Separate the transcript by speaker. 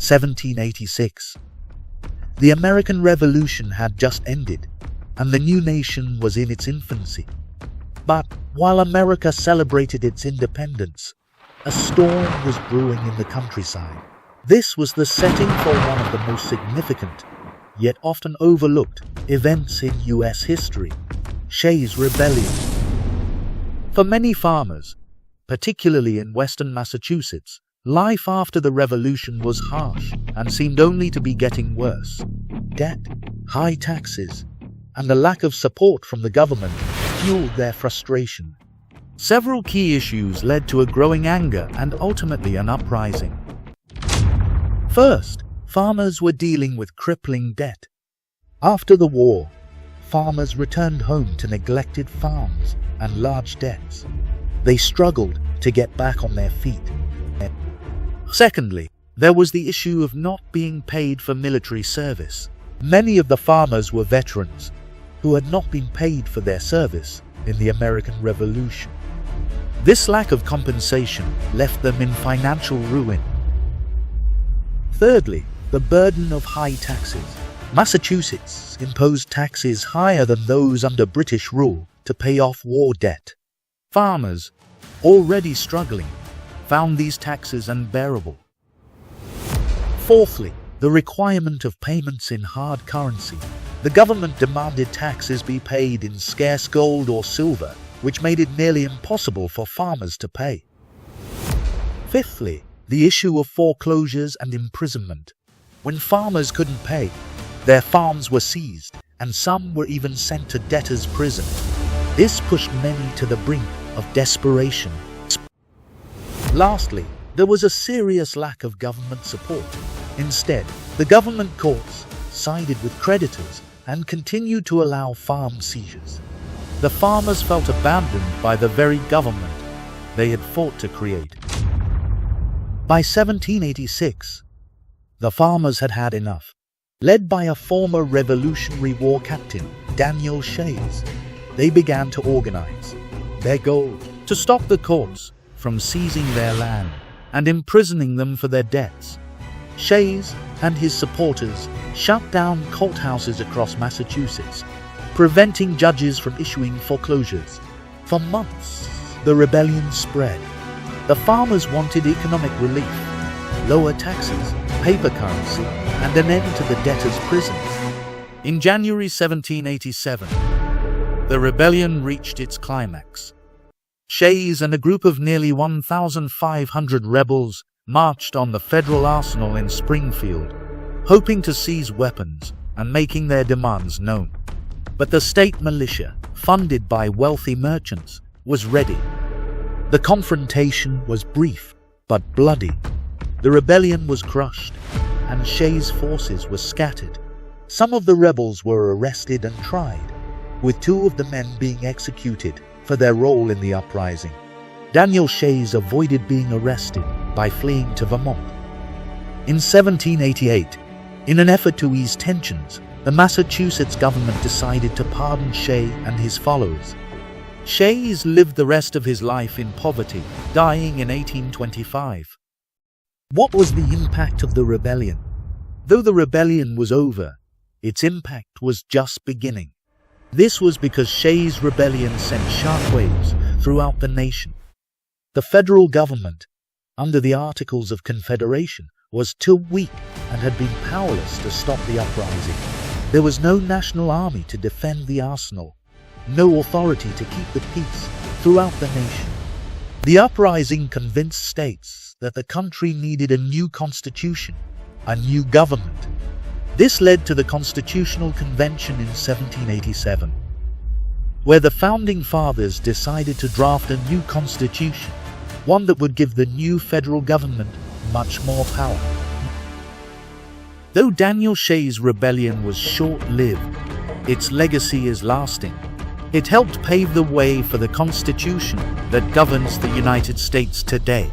Speaker 1: 1786. The American Revolution had just ended, and the new nation was in its infancy. But while America celebrated its independence, a storm was brewing in the countryside. This was the setting for one of the most significant, yet often overlooked, events in U.S. history: Shays Rebellion. For many farmers, particularly in western Massachusetts, life after the Revolution was harsh and seemed only to be getting worse. Debt, high taxes, and a lack of support from the government fueled their frustration. Several key issues led to a growing anger and ultimately an uprising. First, farmers were dealing with crippling debt. After the war, farmers returned home to neglected farms and large debts. They struggled to get back on their feet. Secondly, there was the issue of not being paid for military service. Many of the farmers were veterans who had not been paid for their service in the American Revolution. This lack of compensation left them in financial ruin. Thirdly, the burden of high taxes. Massachusetts imposed taxes higher than those under British rule to pay off war debt. Farmers, already struggling, found these taxes unbearable. Fourthly, the requirement of payments in hard currency. The government demanded taxes be paid in scarce gold or silver, which made it nearly impossible for farmers to pay. Fifthly, the issue of foreclosures and imprisonment. When farmers couldn't pay, their farms were seized, and some were even sent to debtors' prison. This pushed many to the brink of desperation. Lastly, there was a serious lack of government support. Instead, the government courts sided with creditors and continued to allow farm seizures. The farmers felt abandoned by the very government they had fought to create. By 1786, the farmers had had enough. Led by a former Revolutionary War captain, Daniel Shays, they began to organize. Their goal: to stop the courts from seizing their land and imprisoning them for their debts. Shays and his supporters shut down courthouses across Massachusetts, preventing judges from issuing foreclosures. For months, the rebellion spread. The farmers wanted economic relief, lower taxes, paper currency, and an end to the debtors' prisons. In January 1787, the rebellion reached its climax. Shays and a group of nearly 1,500 rebels marched on the federal arsenal in Springfield, hoping to seize weapons and making their demands known. But the state militia, funded by wealthy merchants, was ready. The confrontation was brief but bloody. The rebellion was crushed, and Shays' forces were scattered. Some of the rebels were arrested and tried, with 2 of the men being executed for their role in the uprising. Daniel Shays avoided being arrested by fleeing to Vermont. In 1788, in an effort to ease tensions, the Massachusetts government decided to pardon Shay and his followers. Shays lived the rest of his life in poverty, dying in 1825. What was the impact of the rebellion? Though the rebellion was over, its impact was just beginning. This was because Shays' Rebellion sent shockwaves throughout the nation. The federal government, under the Articles of Confederation, was too weak and had been powerless to stop the uprising. There was no national army to defend the arsenal, no authority to keep the peace throughout the nation. The uprising convinced states that the country needed a new constitution, a new government. This led to the Constitutional Convention in 1787, where the Founding Fathers decided to draft a new constitution, one that would give the new federal government much more power. Though Daniel Shays' rebellion was short-lived, its legacy is lasting. It helped pave the way for the Constitution that governs the United States today.